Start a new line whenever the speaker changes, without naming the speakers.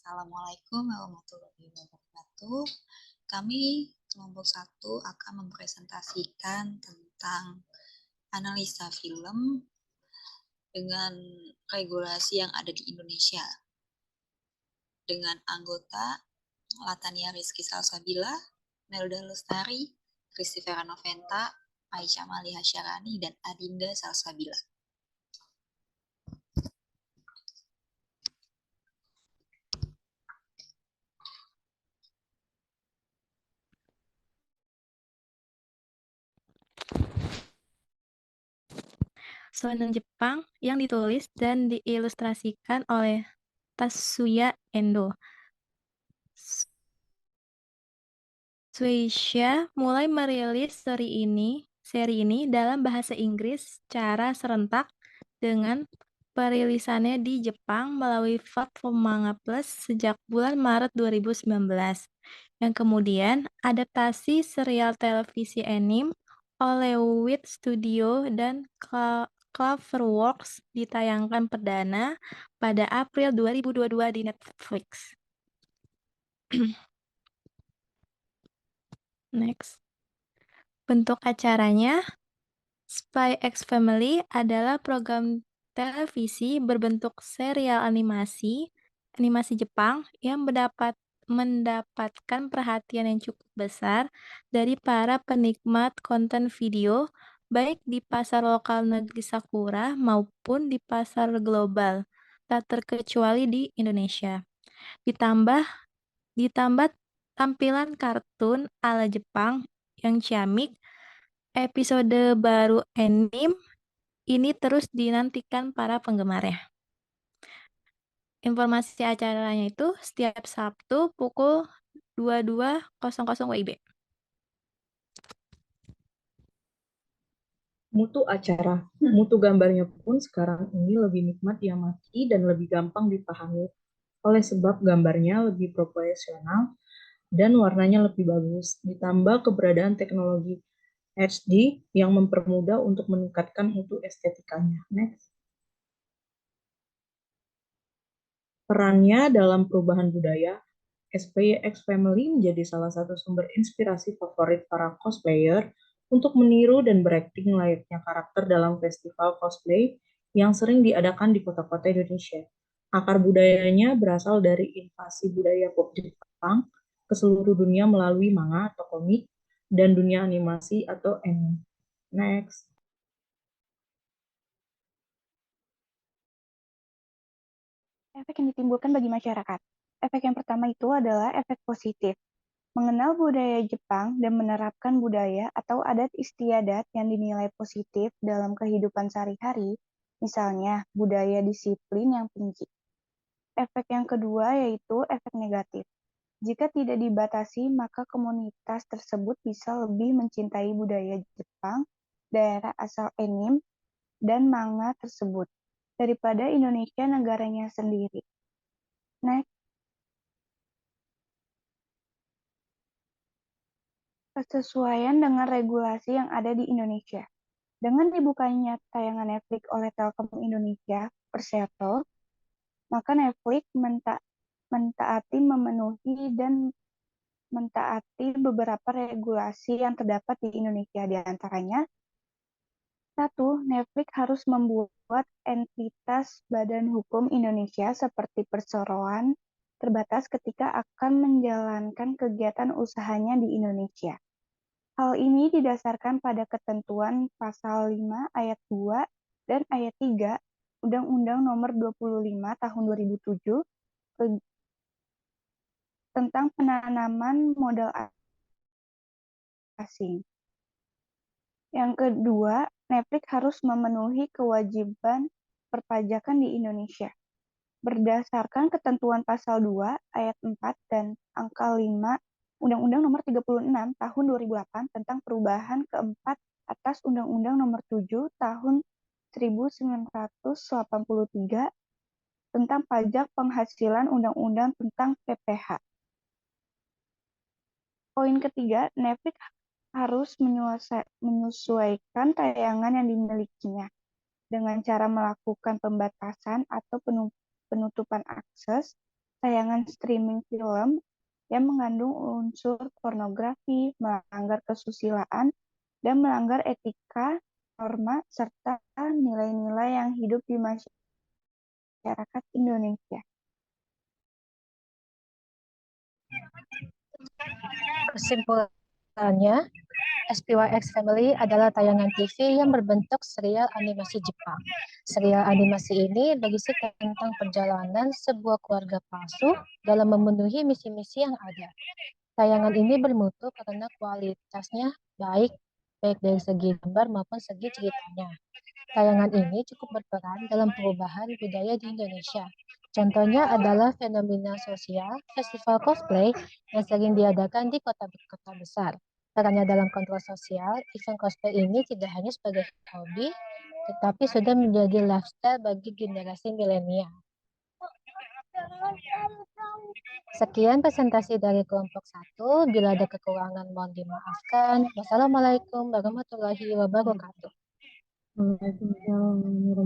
Assalamualaikum warahmatullahi wabarakatuh. Kami kelompok 1 akan mempresentasikan tentang analisa film dengan regulasi yang ada di Indonesia. Dengan anggota Latania Rizky Salsabila, Melda Lestari, Christopher Noventa, Aisyah Maliha Syarani, dan Adinda Salsabila.
Shonen Jepang yang ditulis dan diilustrasikan oleh Tatsuya Endo. Shueisha mulai merilis seri ini dalam bahasa Inggris secara serentak dengan perilisannya di Jepang melalui platform Manga Plus sejak bulan Maret 2019. Yang kemudian adaptasi serial televisi anime oleh Wit Studio dan Cloverworks ditayangkan perdana pada April 2022 di Netflix. Next. Bentuk acaranya, Spy X Family adalah program televisi berbentuk serial animasi Jepang yang mendapatkan perhatian yang cukup besar dari para penikmat konten video, baik di pasar lokal negeri Sakura maupun di pasar global, tak terkecuali di Indonesia. Ditambah tampilan kartun ala Jepang yang ciamik, episode baru anime ini terus dinantikan para penggemarnya. Informasi acaranya itu setiap Sabtu pukul 22.00 WIB.
Mutu acara, mutu gambarnya pun sekarang ini lebih nikmat diamati dan lebih gampang dipahami oleh sebab gambarnya lebih profesional dan warnanya lebih bagus, ditambah keberadaan teknologi HD yang mempermudah untuk meningkatkan mutu estetikanya. Next. Perannya dalam perubahan budaya, Spy X Family menjadi salah satu sumber inspirasi favorit para cosplayer untuk meniru dan berakting layaknya karakter dalam festival cosplay yang sering diadakan di kota-kota Indonesia. Akar budayanya berasal dari invasi budaya pop Jepang ke seluruh dunia melalui manga atau komik dan dunia animasi atau anime. Next.
Efek yang ditimbulkan bagi masyarakat. Efek yang pertama itu adalah efek positif. Mengenal budaya Jepang dan menerapkan budaya atau adat istiadat yang dinilai positif dalam kehidupan sehari-hari, misalnya budaya disiplin yang tinggi. Efek yang kedua yaitu efek negatif. Jika tidak dibatasi, maka komunitas tersebut bisa lebih mencintai budaya Jepang, daerah asal anime, dan manga tersebut daripada Indonesia negaranya sendiri. Next. Kesesuaian dengan regulasi yang ada di Indonesia. Dengan dibukanya tayangan Netflix oleh Telkom Indonesia, Persero, maka Netflix mentaati beberapa regulasi yang terdapat di Indonesia. Di antaranya, 1. Netflix harus membuat entitas badan hukum Indonesia seperti perseroan terbatas ketika akan menjalankan kegiatan usahanya di Indonesia. Hal ini didasarkan pada ketentuan Pasal 5 Ayat 2 dan Ayat 3 Undang-Undang Nomor 25 Tahun 2007 tentang penanaman modal asing. Yang kedua, Netflix harus memenuhi kewajiban perpajakan di Indonesia. Berdasarkan ketentuan Pasal 2 Ayat 4 dan Angka 5 Undang-Undang Nomor 36 Tahun 2008 tentang perubahan keempat atas Undang-Undang Nomor 7 Tahun 1983 tentang pajak penghasilan Undang-Undang tentang PPH. Poin ketiga, Netflix harus menyesuaikan tayangan yang dimilikinya dengan cara melakukan pembatasan atau penutupan akses tayangan streaming film yang mengandung unsur pornografi, melanggar kesusilaan, dan melanggar etika, norma, serta nilai-nilai yang hidup di masyarakat Indonesia.
Kesimpulannya, SPYX Family adalah tayangan TV yang berbentuk serial animasi Jepang. Serial animasi ini berisi tentang perjalanan sebuah keluarga palsu dalam memenuhi misi-misi yang ada. Tayangan ini bermutu karena kualitasnya baik dari segi gambar maupun segi ceritanya. Tayangan ini cukup berperan dalam perubahan budaya di Indonesia. Contohnya adalah fenomena sosial, festival cosplay yang sering diadakan di kota-kota besar. Perannya dalam kontrol sosial, event cosplay ini tidak hanya sebagai hobi, tetapi sudah menjadi lifestyle bagi generasi milenial. Sekian presentasi dari kelompok 1. Bila ada kekurangan mohon dimaafkan. Wassalamualaikum warahmatullahi wabarakatuh.
Waalaikumsalam warahmatullahi